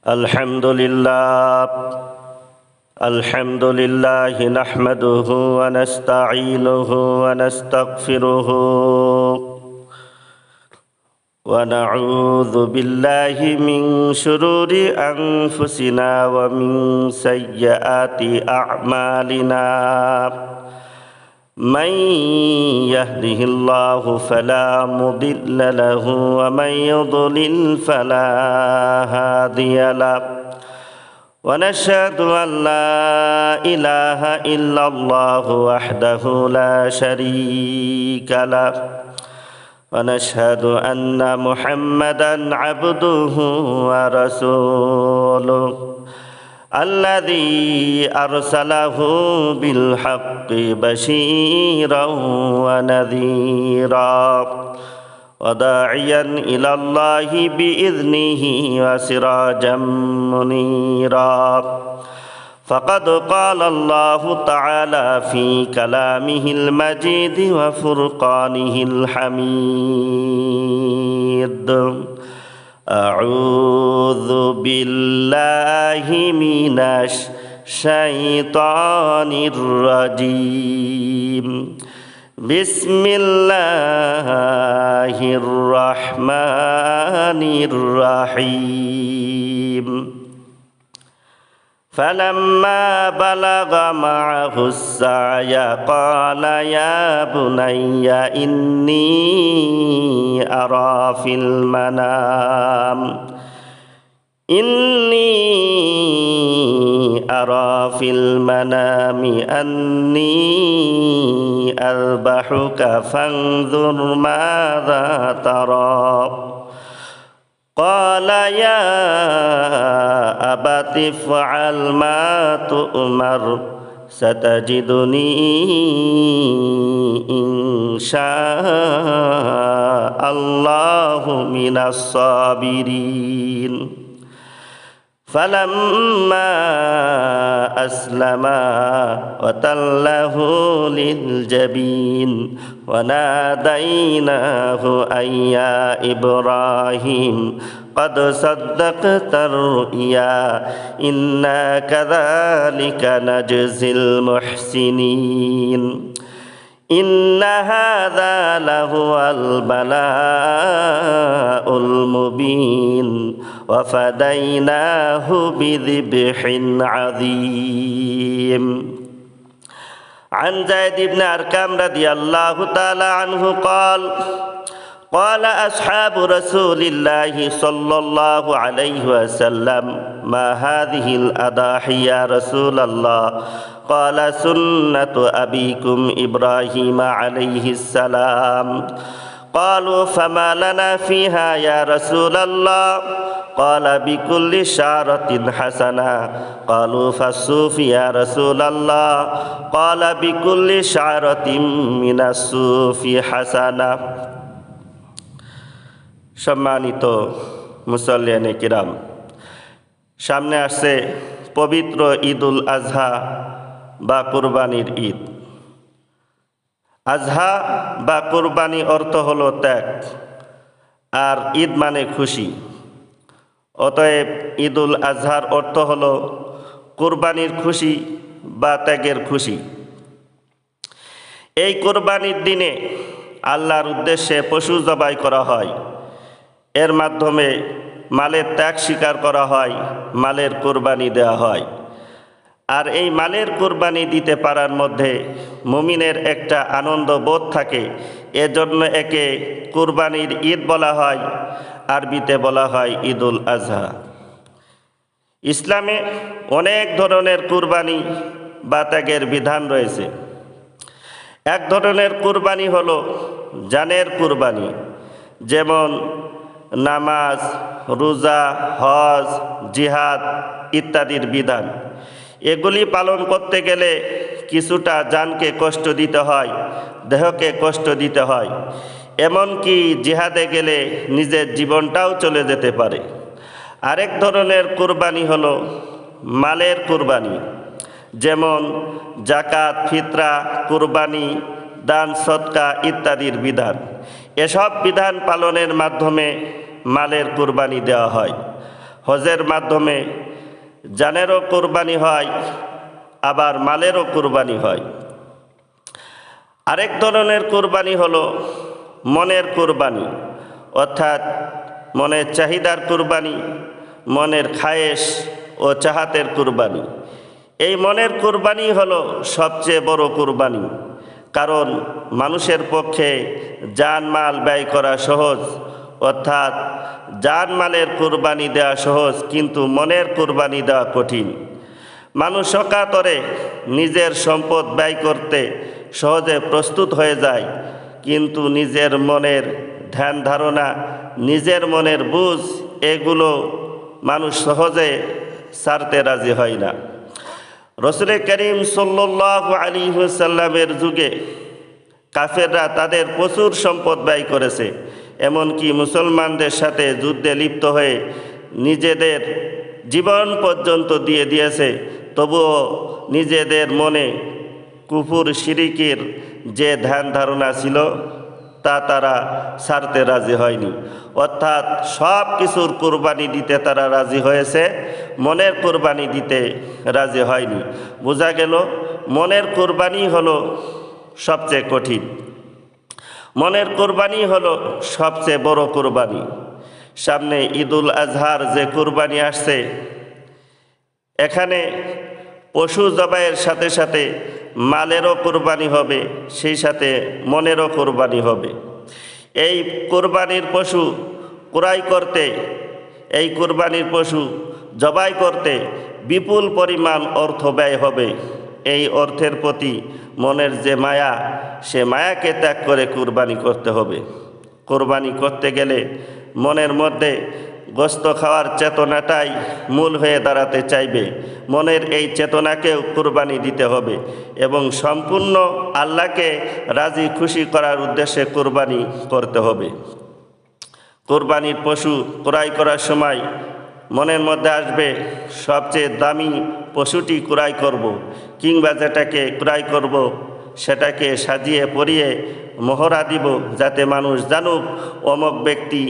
الحمد لله نحمده ونستعينه ونستغفره ونعوذ بالله من شرور أنفسنا ومن سيئات أعمالنا من يهده الله فلا مضل له ومن يضلل فلا هادي له ونشهد أن لا إله إلا الله وحده لا شريك له ونشهد أن محمدًا عبده ورسوله الذي أرسله بالحق بشيرا ونذيرا وداعيا إلى الله بإذنه وسراجا منيرا فقد قال الله تعالى في كلامه المجيد وفرقانه الحميد أعوذ بالله من الشيطان الرجيم بسم الله الرحمن الرحيم فلما بلغ معه السعي قال يا بني إني أرى في المنام أني أذبحك فانظر ماذا ترى قال يا أبت افعل ما تؤمر ستجدني إن شاء الله من الصابرين فلما أسلما وتله للجبين وناديناه أن يا إبراهيم قد صدقت الرؤيا إنا كذلك نجزي المحسنين إن هذا لهو البلاء المبين وفديناه بذبح عظيم عن زيد بن أرقم رضي الله تعالى عنه قال أصحاب رسول الله صلى الله عليه وسلم ما هذه الأضاحي يا رسول الله قال سنة أبيكم إبراهيم عليه السلام قالوا فما لنا فيها يا رسول الله قال بكل شعرة حسنة قالوا فالصوف يا رسول الله قال بكل شعرة من الصوف حسنة সম্মানিত মুসল্লিয়ানে কিরাম, সামনে আসছে পবিত্র ঈদুল আজহা বা কুরবানির ঈদ। আজহা বা কুরবানি অর্থ হলো ত্যাগ, আর ঈদ মানে খুশি। অতএব ঈদুল আজহার অর্থ হলো কুরবানির খুশি বা ত্যাগের খুশি। এই কুরবানির দিনে আল্লাহর উদ্দেশ্যে পশু জবাই করা হয়, এর মাধ্যমে মালের ত্যাগ স্বীকার করা হয়, মালের কুরবানি দেওয়া হয়। আর এই মালের কুরবানি দিতে পারার মধ্যে মুমিনের একটা আনন্দ বোধ থাকে, এজন্য একে কুরবানির ঈদ বলা হয়, আরবিতে বলা হয় ঈদুল আজহা। ইসলামে অনেক ধরনের কুরবানি বা ত্যাগের বিধান রয়েছে। এক ধরনের কুরবানি হলো জানের কুরবানি, যেমন নামাজ, রোজা, হজ, জিহাদ ইত্যাদির বিধান। এগুলি পালন করতে গেলে কিছুটা জানকে কষ্ট দিতে হয়, দেহকে কষ্ট দিতে হয়, এমনকি জিহাদে গেলে নিজের জীবনটাও চলে যেতে পারে। আরেক ধরনের কুরবানি হলো মালের কুরবানি, যেমন জাকাত, ফিতরা, কুরবানি, দান, সদকা ইত্যাদির বিধান। এসব বিধান পালনের মাধ্যমে মালের কুরবানি দেওয়া হয়। হজের মাধ্যমে জানেরও কোরবানি হয়, আবার মালেরও কোরবানি হয়। আরেক ধরনের কোরবানি হলো মনের কোরবানি, অর্থাৎ মনের চাহিদার কোরবানি, মনের খায়েশ ও চাহাতের কোরবানি। এই মনের কোরবানি হলো সবচেয়ে বড় কোরবানি, কারণ মানুষের পক্ষে জানমাল ব্যয় করা সহজ, অর্থাৎ জানমালের কোরবানি দেওয়া সহজ, কিন্তু মনের কোরবানি দেওয়া কঠিন। মানুষ অকাতরে নিজের সম্পদ ব্যয় করতে সহজে প্রস্তুত হয়ে যায়, কিন্তু নিজের মনের ধ্যান ধারণা, নিজের মনের বুঝ, এগুলো মানুষ সহজে ছাড়তে রাজি হয় না। রসুল করিম সাল্লাল্লাহু আলাইহি ওয়াসাল্লামের যুগে কাফেররা তাদের প্রচুর সম্পদ ব্যয় করেছে, এমনকি মুসলমানদের সাথে যুদ্ধে লিপ্ত হয়ে নিজেদের জীবন পর্যন্ত দিয়ে দিয়েছে। তবুও নিজেদের মনে কুফর শিরিকের যে ধ্যান ধারণা ছিল তা তারা ছাড়তে রাজি হয়নি, অর্থাৎ সব কিছুর কোরবানি দিতে তারা রাজি হয়েছে, মনের কোরবানি দিতে রাজি হয়নি। বোঝা গেল মনের কোরবানি হলো সবচেয়ে কঠিন, মনের কোরবানি হলো সবচেয়ে বড় কোরবানি। সামনে ঈদুল আজহার যে কোরবানি আসছে, এখানে পশু জবাইয়ের সাথে সাথে মালেরও কোরবানি হবে, সেই সাথে মনেরও কোরবানি হবে। এই কোরবানির পশু ক্রয় করতে, এই কোরবানির পশু জবাই করতে বিপুল পরিমাণ অর্থ ব্যয় হবে। এই অর্থের প্রতি মনের যে মায়া, সে মায়াকে ত্যাগ করে কোরবানি করতে হবে। কোরবানি করতে গেলে মনের মধ্যে গোশত খাওয়ার চেতনাটাই মূল হয়ে দাঁড়াতে চাইবে। মনের এই চেতনাকেও কোরবানি দিতে হবে এবং সম্পূর্ণ আল্লাহকে রাজি খুশি করার উদ্দেশ্যে কোরবানি করতে হবে। কোরবানির পশু ক্রয় করার সময় মনের মধ্যে আসবে সবচেয়ে দামি পশুটি ক্রয় করব, কিংবা যেটাকে ক্রয় করব সেটাকে সাজিয়ে পরিয়ে মোহরা দিব, যাতে মানুষ জানুক অমুক ব্যক্তি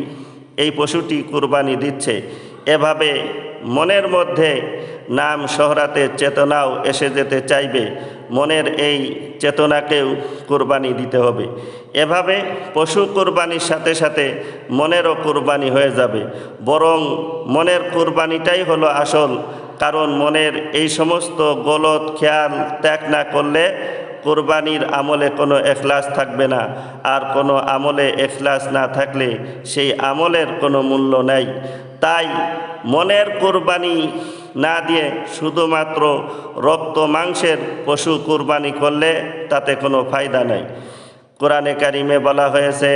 এই পশুটি কুরবানি দিচ্ছে। এভাবে মনের মধ্যে নাম শহরাতের চেতনাও এসে যেতে চাইবে, মনের এই চেতনাকেও কুরবানি দিতে হবে। এভাবে পশু কুরবানির সাথে সাথে মনেরও কুরবানি হয়ে যাবে। বরং মনের কুরবানিটাই হলো আসল, কারণ মনের এই সমস্ত গলত খেয়াল ত্যাগ না করলে কোরবানির আমলে কোনো এখলাস থাকবে না, আর কোনো আমলে এখলাস না থাকলে সেই আমলের কোনো মূল্য নেই। তাই মনের কোরবানি না দিয়ে শুধুমাত্র রক্ত মাংসের পশু কোরবানি করলে তাতে কোনো ফায়দা নাই। কোরআনে কারিমে বলা হয়েছে,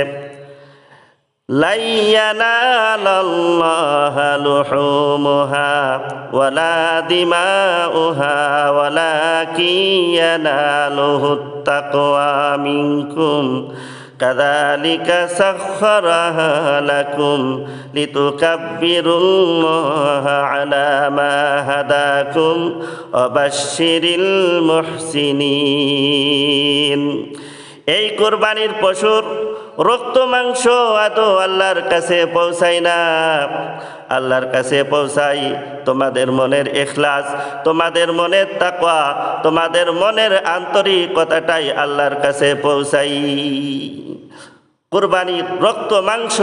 লা ইয়ানালাল্লাহা লুহুমুহা ওয়ালা দিমাউহা ওয়ালাকিন ইয়ানালুহুত তাকওয়া মিনকুম কাযালিকা সাখখারাহা লাকুম লিতুকাব্বিরুল্লাহা আলা মা হাদাকুম ওয়া বাশশিরিল মুহসিনিন। এই কোরবানির পশুর রক্ত মাংস আদৌ আল্লাহর কাছে পৌঁছায় না। আল্লাহর কাছে পৌঁছাই তোমাদের মনের ইখলাস, তোমাদের মনের তাকওয়া, তোমাদের মনের আন্তরিকতাটাই আল্লাহর কাছে পৌঁছাই। কুরবানির রক্ত মাংস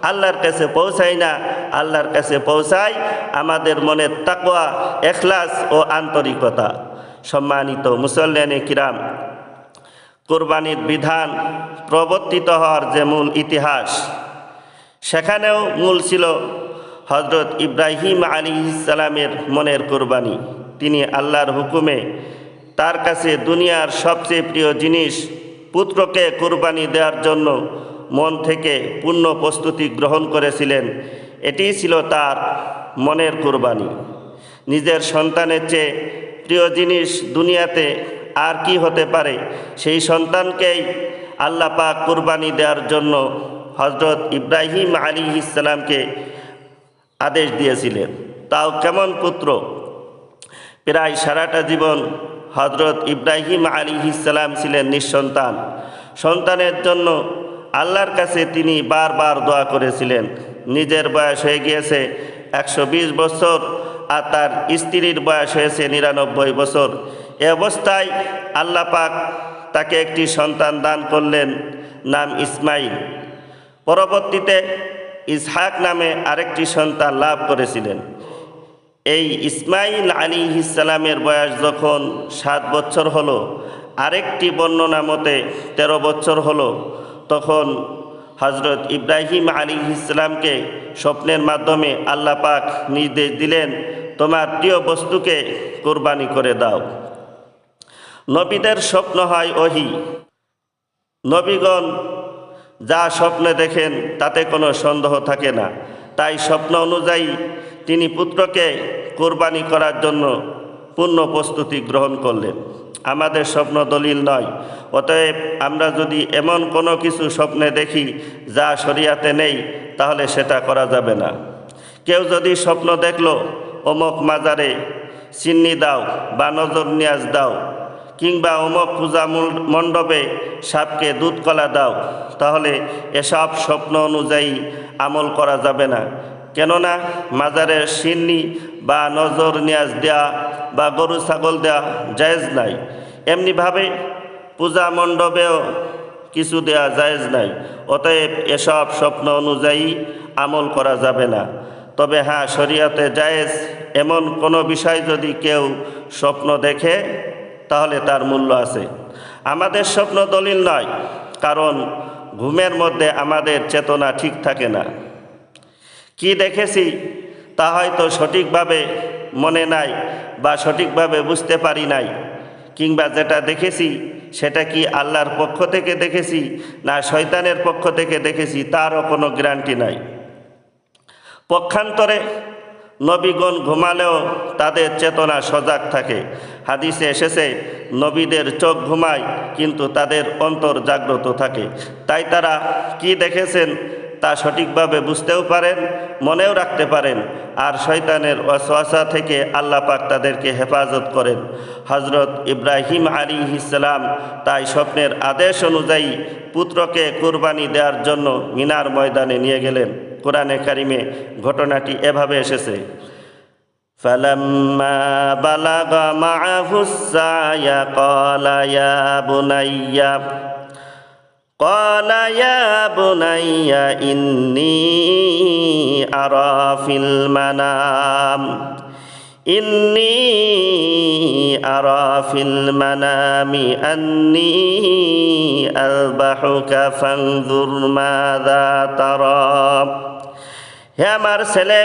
আল্লাহর কাছে পৌঁছায় না, আল্লাহর কাছে পৌঁছায় আমাদের মনের তাকওয়া, ইখলাস ও আন্তরিকতা। সম্মানিত মুসল্লিয়ানে কিরাম, কোরবানির বিধান প্রবর্তিত হওয়ার যে মূল ইতিহাস, সেখানেও মূল ছিল হযরত ইব্রাহিম আলাইহিস সালামের মনের কোরবানি। তিনি আল্লাহর হুকুমে তার কাছে দুনিয়ার সবচেয়ে প্রিয় জিনিস পুত্রকে কোরবানি দেওয়ার জন্য মন থেকে পূর্ণ প্রস্তুতি গ্রহণ করেছিলেন। এটি ছিল তার মনের কোরবানি। নিজের সন্তানের চেয়ে প্রিয় জিনিস দুনিয়াতে আর কি হতে পারে? সেই সন্তানকেই আল্লাহ পাক কুরবানি দেওয়ার জন্য হযরত ইব্রাহিম আলাইহিস সালামকে আদেশ দিয়েছিলেন। তাও কেমন পুত্র! প্রায় সারাটা জীবন হযরত ইব্রাহিম আলাইহিস সালাম ছিলেন নিঃসন্তান। সন্তানের জন্য আল্লাহর কাছে তিনি বারবার দোয়া করেছিলেন। নিজের বয়স হয়ে গিয়েছে, 120 বছর, আর তার স্ত্রীর বয়স হয়েছে 99 বছর। এ অবস্থায় আল্লাহ পাক তাকে একটি সন্তান দান করলেন, নাম ইসমাইল। পরবর্তীতে ইসহাক নামে আরেকটি সন্তান লাভ করেছিলেন। এই ইসমাইল আলাইহিস সালামের বয়স যখন 7 বছর হলো, আরেকটি বর্ণনা মতে 13 বছর হলো, তখন হজরত ইব্রাহিম আলাইহিস সালামকে স্বপ্নের মাধ্যমে আল্লাহ পাক নির্দেশ দিলেন, তোমার প্রিয় বস্তুকে কুরবানি করে দাও। নবীদের স্বপ্ন হয় ওহী। নবীগণ যা স্বপ্নে দেখেন তাতে কোনো সন্দেহ থাকে না। তাই স্বপ্ন অনুযায়ী তিনি পুত্রকে কুরবানি করার জন্য পূর্ণ প্রস্তুতি গ্রহণ করলেন। আমাদের স্বপ্ন দলিল নয়। অতএব আমরা যদি এমন কোনো কিছু স্বপ্নে দেখি যা শরিয়াতে নেই, তাহলে সেটা করা যাবে না। কেউ যদি স্বপ্ন দেখলো অমুক মাজারে চিন্নি দাও বা নজর নিয়াজ দাও, কিংবা অমুক পূজা মণ্ডপে সাপকে দুধ কলা দাও, তাহলে এসব স্বপ্ন অনুযায়ী আমল করা যাবে না। কেননা মাজারের সিন্নি বা নজর নিয়াজ দেওয়া বা গরু ছাগল দেওয়া জায়েজ নাই। এমনিভাবে পূজা মণ্ডপেও কিছু দেওয়া জায়েজ নাই। অতএব এসব স্বপ্ন অনুযায়ী আমল করা যাবে না। তবে হ্যাঁ, শরীয়তে জায়েজ এমন কোনো বিষয় যদি কেউ স্বপ্ন দেখে, তাহলে তার মূল্য আছে। আমাদের স্বপ্ন দলিল নয়, কারণ ঘুমের মধ্যে আমাদের চেতনা ঠিক থাকে না। কি দেখেছি তা হয়তো সঠিকভাবে মনে নাই বা সঠিকভাবে বুঝতে পারি নাই, কিংবা যেটা দেখেছি সেটা কি আল্লাহর পক্ষ থেকে দেখেছি না শয়তানের পক্ষ থেকে দেখেছি, তারও কোনো গ্যারান্টি নাই। পক্ষান্তরে নবীগণ ঘুমালেও তাদের চেতনা সজাগ থাকে। হাদিসে এসেছে, নবীদের চোখ ঘুমায় কিন্তু তাদের অন্তর জাগ্রত থাকে। তাই তারা কি দেখেছেন তা সঠিকভাবে বুঝতেও পারেন, মনেও রাখতে পারেন। আর শয়তানের ওয়াসওয়াসা থেকে আল্লাহ পাক তাদেরকে হেফাজত করেন। হজরত ইব্রাহিম আলাইহিস সালাম তাই স্বপ্নের আদেশ অনুযায়ী পুত্রকে কুরবানি দেওয়ার জন্য মিনার ময়দানে নিয়ে গেলেন। কোরআনে কারিমে ঘটনাটি এভাবে এসেছে, ফালাম্মা বালাগা মাআহুস সায়া ক্বালা ইয়া বুনাইয়া ইন্নী আরা ফিল মানামি আন্নী আযবাহুকা ফানজুর মাযা তারা। হে আমার ছেলে,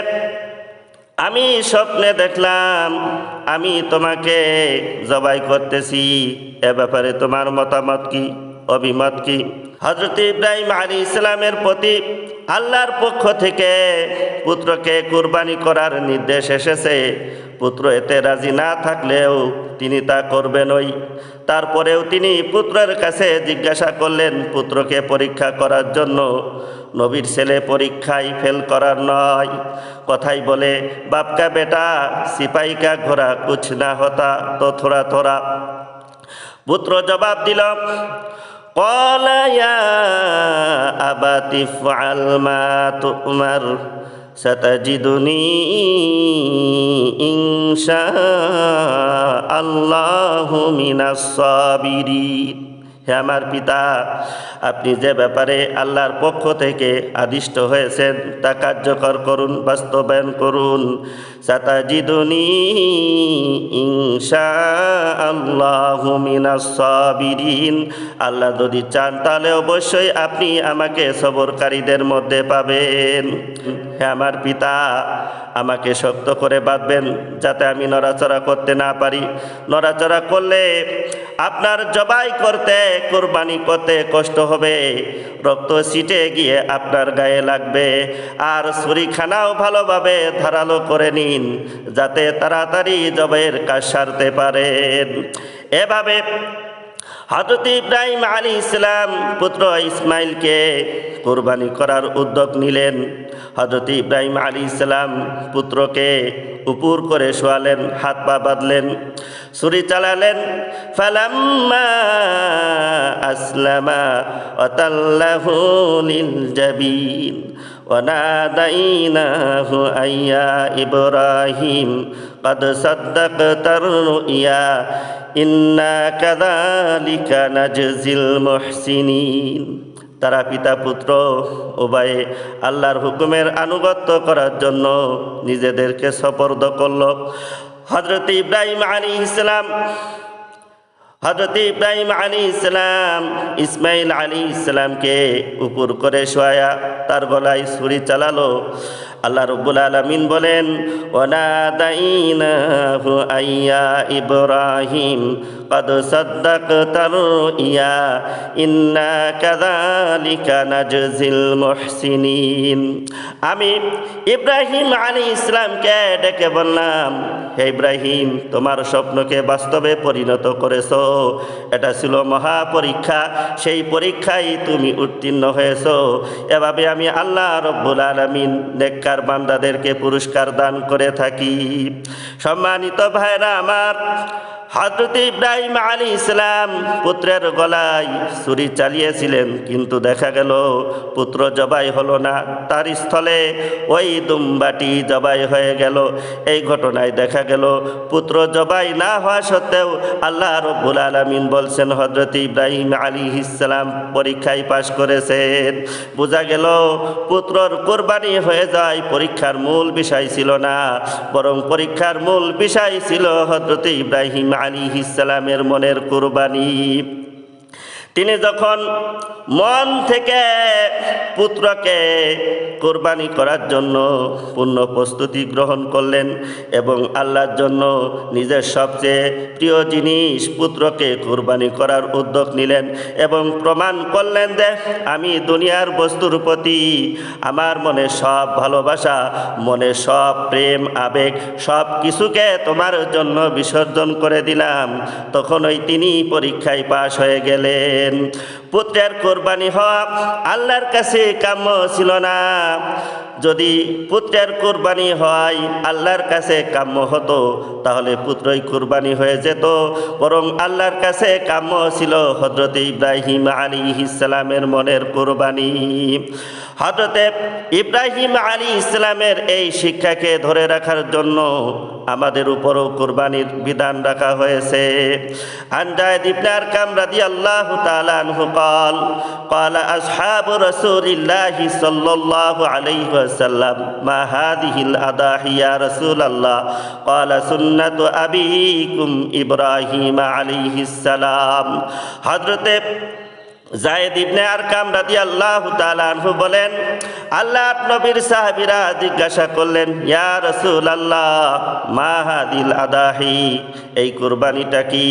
আমি স্বপ্নে দেখলাম আমি তোমাকে জবাই করতেছি। এ ব্যাপারে তোমার মতামত কি, অভিমত কি? হযরত ইব্রাহিম আলাইহিস সালামের প্রতি আল্লাহর পক্ষ থেকে পুত্রকে কুরবানি করার নির্দেশ এসেছে। পুত্র এতে রাজি না থাকলেও তিনি তা করবেনই। তারপরেও তিনি পুত্রের কাছে জিজ্ঞাসা করলেন পুত্রকে পরীক্ষা করার জন্য। নবীর ছেলে পরীক্ষায় ফেল করার নয়। কথাই বলে, বাপ কা বেটা সিপাही का घोड़ा कुछ ना होता तो थोड़ा थोड़ा। পুত্র জবাব দিল, قال يا أبت افعل ما تؤمر ستجدني إن شاء الله من الصابرين। হে আমার পিতা, আপনি যে ব্যাপারে আল্লাহর পক্ষ থেকে আদিষ্ট হয়েছেন তা কার্যকর করুন, বাস্তবায়ন করুন। সাতাজিদুনি ইনশাআল্লাহু মিনাস সাবিরিন। আল্লাহ যদি চান তাহলে অবশ্যই আপনি আমাকে সবরকারীদের মধ্যে পাবেন। হে আমার পিতা, আমাকে শক্ত করে বাঁধবেন যাতে আমি নড়াচড়া করতে না পারি। নড়াচড়া করলে আপনার জবাই করতে, কুরবানি করতে কষ্ট হবে, রক্ত ছিটে গিয়ে আপনার গায়ে লাগবে। আর ছুরিখানাও ভালোভাবে ধারালো করে নিন যাতে তাড়াতাড়ি জবাইয়ের কাজ সারতে পারেন। এভাবে হযরত ইব্রাহিম আলাইহিস সালাম পুত্র ইসমাইলকে কুরবানি করার উদ্যোগ নিলেন। হযরত ইব্রাহিম আলাইহিস সালাম পুত্রকে উপর করে শোয়ালেন, হাত পা বাঁধলেন, ছুরি চালালেন। ফালাম্মা আসলামা ওয়াতাল্লাহু লিল জাবিন وناديناه أن يا إبراهيم قد صدقت الرؤيا إنا كذلك نجزي المحسنين। তারা পিতা পুত্র উভয়ে আল্লাহর হুকুমের আনুগত্য করার জন্য নিজেদেরকে সপর্দ করল। হযরত ইব্রাহিম আলাইহিস সালাম ইসমাইল আলাইহিস সালামকে উপর করে শোয়া তার গলায় ছুরি চালালো। আল্লাহ রাব্বুল আলামিন বলেন, ওয়ানাদাইনাহু আইয়া ইব্রাহিম قد صدقت الرؤيا إنا كذلك نجزي المحسنين। আমি ইব্রাহিম আলাইহিস সালামকে ডেকে বললাম, হে ইব্রাহিম, তোমার স্বপ্নকে বাস্তবে পরিণত করেছো। এটা ছিল মহা পরীক্ষা, সেই পরীক্ষায় তুমি উত্তীর্ণ হয়েছো। এভাবে আমি আল্লাহ রাব্বুল আলামিন নেককার বান্দাদেরকে পুরস্কার দান করে থাকি। সম্মানিত ভাইরা আমার, হযরত ইব্রাহিম আলাইহিস সালাম পুত্রের গলায় ছুরি চালিয়েছিলেন, কিন্তু দেখা গেল পুত্র জবাই হলো না, তার স্থলে ওই দুম্বাটি জবাই হয়ে গেল। এই ঘটনায় দেখা গেল পুত্র জবাই না হওয়া সত্ত্বেও আল্লাহ রাব্বুল আলামিন বলছেন হযরত ইব্রাহিম আলাইহিস সালাম পরীক্ষায় পাশ করেছেন। বোঝা গেল পুত্রর কোরবানি হয়ে যায় পরীক্ষার মূল বিষয় ছিল না, বরং পরীক্ষার মূল বিষয় ছিল হযরত ইব্রাহিম আলাইহিস সালামের মনের কুরবানি। তিনি যখন মন থেকে পুত্রকে কুরবানি করার জন্য পূর্ণ প্রস্তুতি গ্রহণ করলেন এবং আল্লাহর জন্য নিজের সবচেয়ে প্রিয় জিনিস পুত্রকে কুরবানি করার উদ্যোগ নিলেন এবং প্রমাণ করলেন যে আমি দুনিয়ার বস্তুর প্রতি আমার মনে সব ভালোবাসা, মনে সব প্রেম আবেগ সব কিছুকে তোমার জন্য বিসর্জন করে দিলাম। তখনই তিনি পরীক্ষায় পাশ হয়ে গেলেন। পুত্রের কোরবানি হওয়া আল্লাহর কাছে কাম্য ছিল না। যদি পুত্রের কোরবানি হয় আল্লাহর কাছে কাম্য হতো তাহলে পুত্রই কোরবানি হয়ে যেত, বরং আল্লাহর কাছে কাম্য ছিল হযরত ইব্রাহিম আলাইহিস সালামের মনের কোরবানি। হযরত ইব্রাহিম আলাইহিস সালামের এই শিক্ষাকে ধরে রাখার জন্য আমাদের উপরও কোরবানির বিধান রাখা হয়েছে। আন যায়েদ ইবনে আরকাম রাদিয়াল্লাহু তাআলা আনহু قال قال أصحاب رسول الله صلى الله عليه وسلم ما هذه الأضاحي يا رسول الله قال سنة أبيكم إبراهيم عليه السلام। হযরত যায়েদ ইবনে আরকাম রাদিয়াল্লাহু তাআলা আনহু বলেন, আল্লাহর নবীর সাহাবীরা জিজ্ঞাসা করলেন, ইয়া রাসূলুল্লাহ মা হাদিল আদাহি, এই কুরবানিটা কি?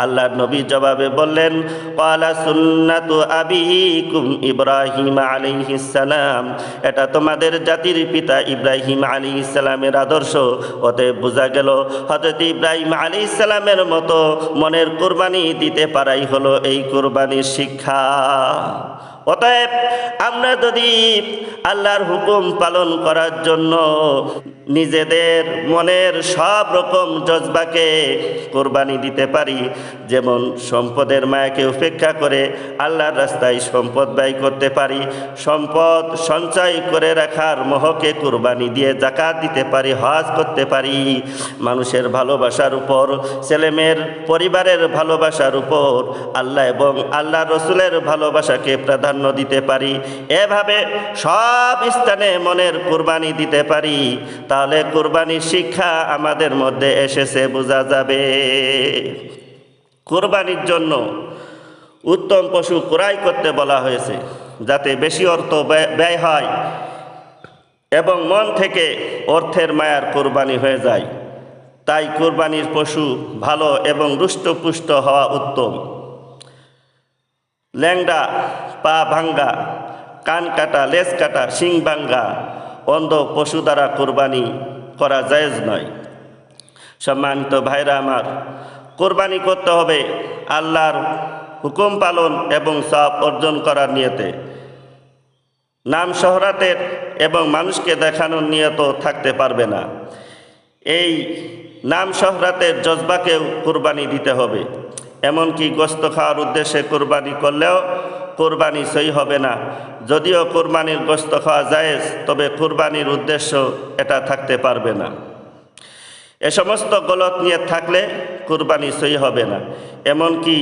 আল্লাহর নবী জবাবে বললেন, ক্বালা সুন্নাতু আবিকুম ইব্রাহিম আলাইহিস সালাম, এটা তোমাদের জাতির পিতা ইব্রাহিম আলাইহিস সালামের আদর্শ। অতএব বোঝা গেল হযরত ইব্রাহিম আলাইহিস সালামের মতো মনের কুরবানি দিতে পারাই হলো এই কুরবানির শিক্ষা। অতএব আমরা যদি আল্লাহর হুকুম পালন করার জন্য নিজেদের মনের সব রকম জজবাকে কোরবানি দিতে পারি, যেমন সম্পদের মায়াকে উপেক্ষা করে আল্লাহর রাস্তায় সম্পদ ব্যয় করতে পারি, সম্পদ সঞ্চয় করে রাখার মোহকে কোরবানি দিয়ে যাকাত দিতে পারি, হজ করতে পারি, মানুষের ভালোবাসার উপর, ছেলেমেয়ের পরিবারের ভালোবাসার উপর আল্লাহ এবং আল্লাহ রসুলের ভালোবাসাকে প্রাধান্য দিতে পারি, এভাবে সব স্থানে মনের কোরবানি দিতে পারি, তাহলে কোরবানির শিক্ষা আমাদের মধ্যে এসেছে বোঝা যাবে। কোরবানির জন্য উত্তম পশু ক্রয় করতে বলা হয়েছে যাতে বেশি অর্থ ব্যয় হয় এবং মন থেকে অর্থের মায়ার কোরবানি হয়ে যায়। তাই কোরবানির পশু ভালো এবং রুষ্টপুষ্ট হওয়া উত্তম। ল্যাংড়া, পা ভাঙ্গা, কান কাটা, লেজ কাটা, শিং ভাঙ্গা অন্ধ পশু দ্বারা কোরবানি করা জায়েজ নয়। সম্মানিত ভাইরা আমার, কোরবানি করতে হবে আল্লাহর হুকুম পালন এবং সওয়াব অর্জন করার নিয়তে। নাম শহরাতের এবং মানুষকে দেখানোর নিয়ত থাকতে পারবে না। এই নাম শহরাতের জজবাকেও কোরবানি দিতে হবে। এমনকি গোশত খাওয়ার উদ্দেশ্যে কোরবানি করলেও কোরবানি সই হবে না। যদিও কোরবানির গোশত খাওয়া জায়েজ, তবে কোরবানির উদ্দেশ্য এটা থাকতে পারবে না। এ সমস্ত গলত নিয়ত থাকলে কোরবানি সই হবে না। এমনকি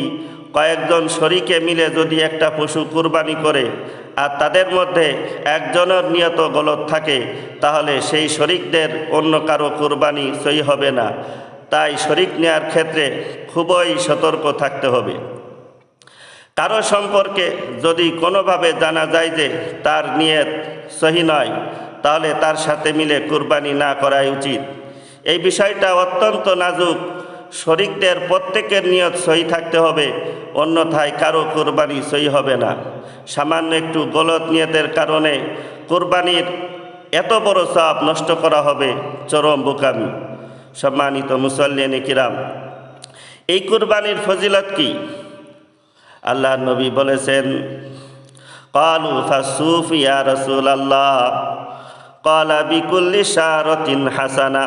কয়েকজন শরীকে মিলে যদি একটা পশু কোরবানি করে আর তাদের মধ্যে একজনের নিয়ত গলত থাকে, তাহলে সেই শরীকদের অন্য কারো কোরবানি সই হবে না। তাই শরীক নেয়ার ক্ষেত্রে খুবই সতর্ক থাকতে হবে। কারো সম্পর্কে যদি কোনোভাবে জানা যায় যে তার নিয়ত সহি নয়, তাহলে তার সাথে মিলে কোরবানি না করাই উচিত। এই বিষয়টা অত্যন্ত নাজুক। শরীকদের প্রত্যেকের নিয়ত সহি থাকতে হবে, অন্যথায় কারো কোরবানি সহি হবে না। সামান্য একটু গলত নিয়তের কারণে কোরবানির এত বড় সওয়াব নষ্ট করা হবে, চরম বোকামি। সম্মানিত মুসল্লিয়ানে কিরাম, এই কোরবানির ফজিলত কি? আল্লাহর নবী বলেছেন, ক্বালু ফাসুফ ইয়া রাসূলাল্লাহ, ক্বালা বিকুল্লি শারাতিন হাসানা।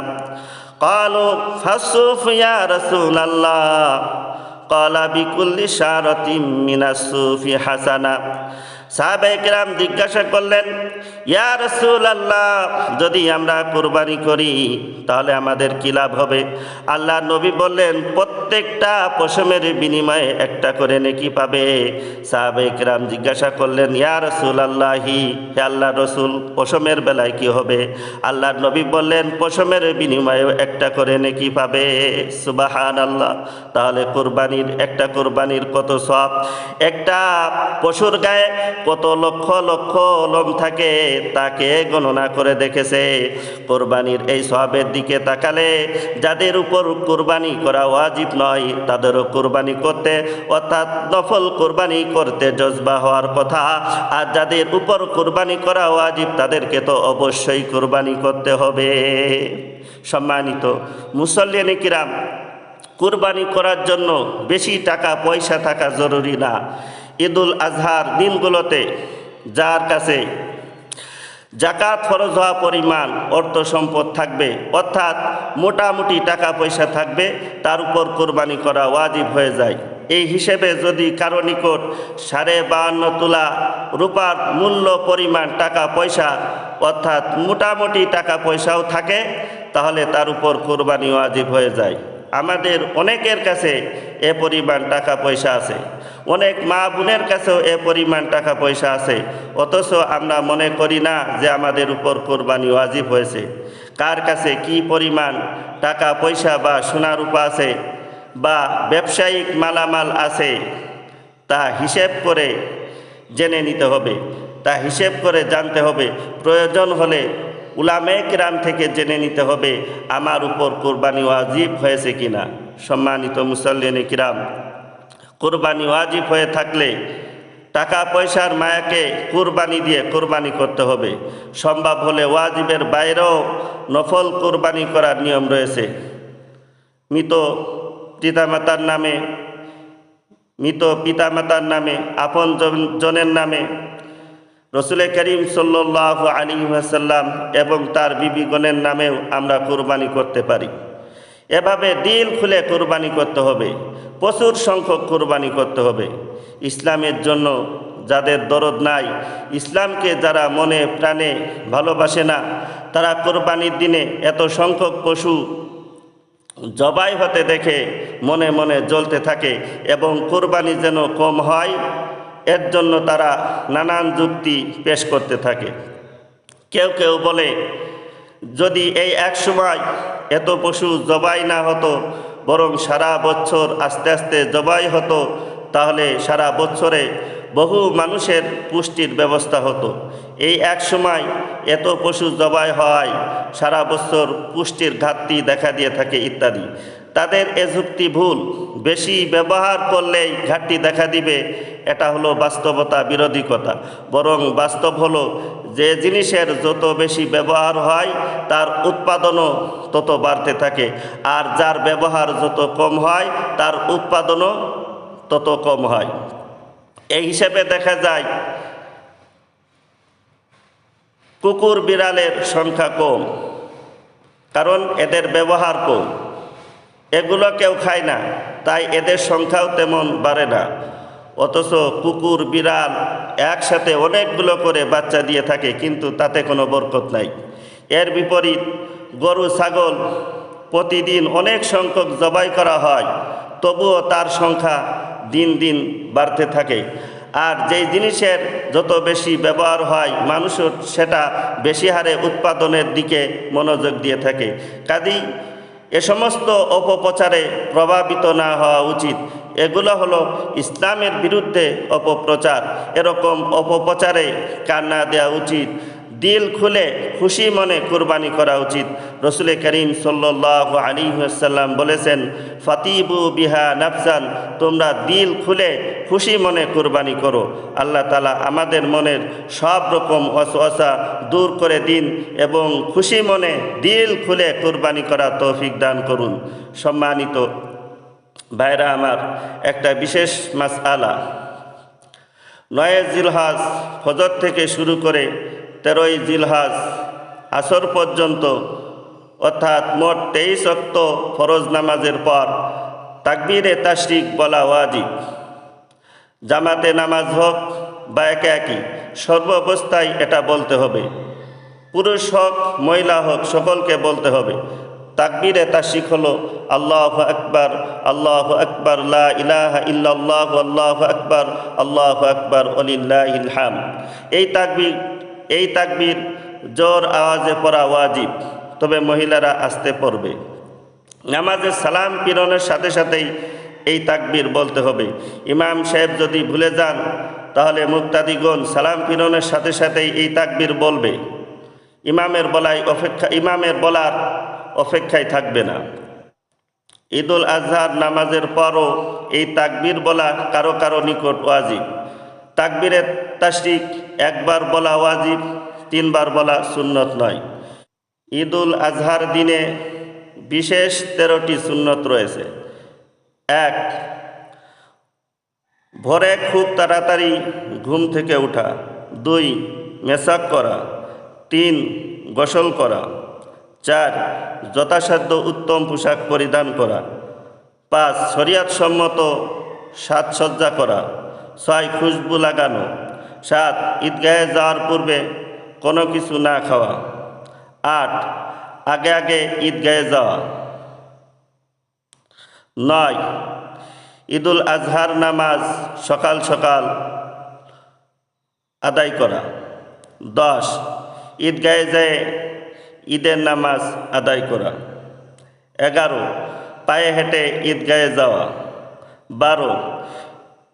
ক্বালু ফাসুফ ইয়া রাসূলাল্লাহ, ক্বালা বিকুল্লি শারাতিন মিনাস সুফি হাসানা। সাহাবায়ে কেরাম জিজ্ঞাসা করলেন, ইয়া রাসূলুল্লাহ, যদি আমরা কুরবানি করি তাহলে আমাদের কি লাভ হবে? আল্লাহর নবী বললেন, প্রত্যেকটা পশমের বিনিময়ে একটা করে নেকি পাবে। সাহাবায়ে কেরাম জিজ্ঞাসা করলেন, ইয়া রাসূলুল্লাহি, হে আল্লাহর রাসূল, পশমের বেলায় কি হবে? আল্লাহর নবী বললেন, পশমের বিনিময়ে একটা করে নেকি পাবে। সুবহানাল্লাহ। তাহলে একটা কোরবানির কত সওয়াব! একটা পশুর গায়ে কত লক্ষ লক্ষ লোম থাকে, তাকে গণনা করে দেখেছে। কোরবানির এই সওয়াবের দিকে তাকালে যাদের উপর কোরবানি করা ওয়াজিব নয়, তাদেরও কোরবানি করতে, অর্থাৎ নফল কোরবানি করতে জজবা হওয়ার কথা। আর যাদের উপর কোরবানি করা ওয়াজিব, তাদেরকে তো অবশ্যই কোরবানি করতে হবে। সম্মানিত মুসল্লিয়ানে কিরাম, কুরবানি করার জন্য বেশি টাকা পয়সা থাকা জরুরি না। ঈদুল আজহার দিনগুলোতে যার কাছে জাকাত ফরজ হওয়া পরিমাণ অর্থ সম্পদ থাকবে, অর্থাৎ মোটামুটি টাকা পয়সা থাকবে, তার উপর কোরবানি করা ওয়াজিব হয়ে যায়। এই হিসেবে যদি কারো নিকট 52.5 তোলা রূপার মূল্য পরিমাণ টাকা পয়সা, অর্থাৎ মোটামুটি টাকা পয়সাও থাকে, তাহলে তার উপর কোরবানি ওয়াজিব হয়ে যায়। আমাদের অনেকের কাছে এ পরিমাণ টাকা পয়সা আছে, অনেক মা বোনের কাছেও এ পরিমাণ টাকা পয়সা আছে, অথচ আমরা মনে করি না যে আমাদের উপর কোরবানি ওয়াজিব হয়েছে। কার কাছে কি পরিমাণ টাকা পয়সা বা সোনা রূপা আছে বা ব্যবসায়িক মালামাল আছে, তা হিসেব করে জেনে নিতে হবে, তা হিসেব করে জানতে হবে। প্রয়োজন হলে উলামায়ে কেরাম থেকে জেনে নিতে হবে আমার উপর কোরবানি ওয়াজিব হয়েছে কিনা। সম্মানিত মুসল্লিয়ানে কিরাম, কোরবানি ওয়াজিব হয়ে থাকলে টাকা পয়সার মায়াকে কোরবানি দিয়ে কোরবানি করতে হবে। সম্ভব হলে ওয়াজিবের বাইরেও নফল কোরবানি করার নিয়ম রয়েছে। মৃত পিতামাতার নামে, আপন জনের নামে, রসুল করিম সাল্লাল্লাহু আলাইহি ওয়াসাল্লাম এবং তার বিবিগণের নামেও আমরা কোরবানি করতে পারি। এভাবে দিল খুলে কোরবানি করতে হবে, প্রচুর সংখ্যক কোরবানি করতে হবে। ইসলামের জন্য যাদের দরদ নাই, ইসলামকে যারা মনে প্রাণে ভালোবাসে না, তারা কোরবানির দিনে এত সংখ্যক পশু জবাই হতে দেখে মনে মনে জ্বলতে থাকে এবং কোরবানি যেন কম হয়, এর জন্য তারা নানান যুক্তি পেশ করতে থাকে। কেউ কেউ বলে, যদি এই এক সময় এত পশু জবাই না হতো, বরং সারা বছর আস্তে আস্তে জবাই হতো, তাহলে সারা বছরে বহু মানুষের পুষ্টির ব্যবস্থা হতো। এই এক সময় এত পশু জবাই হয়, সারা বছর পুষ্টির ঘাটতি দেখা দিয়ে থাকে ইত্যাদি। তাদের এ যুক্তি ভুল। বেশি ব্যবহার করলেই ঘাটতি দেখা দিবে, এটা হলো বাস্তবতা বিরোধী কথা। বরং বাস্তব হলো যে জিনিসের যত বেশি ব্যবহার হয়, তার উৎপাদনও তত বাড়তে থাকে, আর যার ব্যবহার যত কম হয়, তার উৎপাদনও তত কম হয়। এই হিসেবে দেখা যায় কুকুর বিড়ালের সংখ্যা কম, কারণ এদের ব্যবহার কম, এগুলো কেউ খায় না, তাই এদের সংখ্যাও তেমন বাড়ে না। অথচ কুকুর বিড়াল একসাথে অনেকগুলো করে বাচ্চা দিয়ে থাকে, কিন্তু তাতে কোনো বরকত নাই। এর বিপরীত গরু ছাগল প্রতিদিন অনেক সংখ্যক জবাই করা হয়, তবুও তার সংখ্যা দিন দিন বাড়তে থাকে। আর যেই জিনিসের যত বেশি ব্যবহার হয়, মানুষও সেটা বেশি হারে উৎপাদনের দিকে মনোযোগ দিয়ে থাকে। কাজেই এ সমস্ত অপপ্রচারে প্রভাবিত না হওয়া উচিত। এগুলো হলো ইসলামের বিরুদ্ধে অপপ্রচার। এরকম অপপ্রচারে কান না দেওয়া উচিত। দিল খুলে খুশি মনে কুরবানি করা উচিত। রসুল করিম সাল্লাল্লাহু আলাইহি ওয়াসাল্লাম বলেছেন, ফাতিবু বিহা নাফসান, তোমরা দিল খুলে খুশি মনে কুরবানি করো। আল্লাহ তাআলা আমাদের মনের সব রকম ওয়াসওয়াসা দূর করে দিন এবং খুশি মনে দিল খুলে কুরবানি করা তৌফিক দান করুন। সম্মানিত ভাইরা আমার, একটা বিশেষ মাসআলা, 9 জিলহজ ফজর থেকে শুরু করে 13 জিলহজ আসর পর্যন্ত, অর্থাৎ মোট 23 ওয়াক্ত ফরজ নামাজের পর তাকবীরে তাশরিক বলা ওয়াজিব। জামাতে নামাজ হোক বা একা একই, সর্বাবস্থায় এটা বলতে হবে। পুরুষ হোক মহিলা হোক, সকলকে বলতে হবে। তাকবীরে তাশরিক হলো আল্লাহু আকবার, আল্লাহু আকবার, লা ইলাহা ইল্লাল্লাহু, আল্লাহু আকবার, আল্লাহু আকবার, ওয়ালিল্লাহিল হামদ। এই তাকবীর জোর আওয়াজে পড়া ওয়াজিব, তবে মহিলারা আস্তে পড়বে। নামাজে সালাম ফিরানোর সাথে সাথেই এই তাকবীর বলতে হবে। ইমাম সাহেব যদি ভুলে যান, তাহলে মুক্তাদিগণ সালাম ফিরানোর সাথে সাথেই এই তাকবীর বলবে। ইমামের বলার অপেক্ষায় থাকবে না। ঈদুল আজহার নামাজের পরও এই তাকবীর বলা কারো কারো নিকট ওয়াজিব। তাকবীরে তাশরিক একবার বলা ওয়াজিব, 3 বার বলা সুন্নত নয়। ঈদুল আজহার দিনে বিশেষ 13টি সুন্নত রয়েছে। 1, ভোরে খুব তাড়াতাড়ি ঘুম থেকে ওঠা। 2, মেসাক করা। 3, গোসল করা। 4, যথাসাধ্য উত্তম পোশাক পরিধান করা। 5, শরীয়ত সম্মত সাজসজ্জা করা। 6, খুশবু লাগানো। 7, ঈদগাহে যাওয়ার পূর্বে কোনো কিছু না খাওয়া। 8, আগে আগে ঈদগাহে যাওয়া। 9, ঈদুল আজহার নামাজ সকাল সকাল আদায় করা। 10, ঈদগাহে যেয়ে ঈদের নামাজ আদায় করা। 11, পায়ে হেঁটে ঈদগাহে যাওয়া। 12,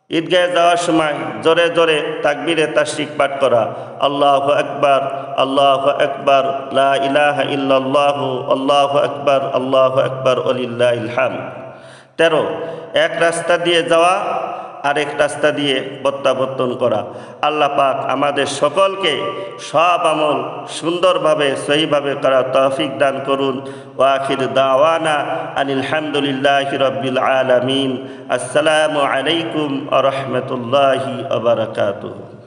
ঈদগাহে যাওয়ার সময় জোরে জোরে তাকবীরে তাশরিক পাঠ করা। আল্লাহু আকবার, আল্লাহু আকবার, লা ইলাহা ইল্লাল্লাহু, আল্লাহু আকবার, আল্লাহু আকবার, ওয়ালিল্লাহিল হামদ। 13, এক রাস্তা দিয়ে যাওয়া আরেক রাস্তা দিয়ে প্রত্যাবর্তন করা। আল্লাহ পাক আমাদের সকলকে সব আমল সুন্দরভাবে সহিভাবে করা তৌফিক দান করুন। ওয়া আখির দাওয়ানা আনিল হামদুলিল্লাহি রাব্বিল আলামিন। আসসালামু আলাইকুম ওয়া রাহমাতুল্লাহি ওয়া বারাকাতুহু।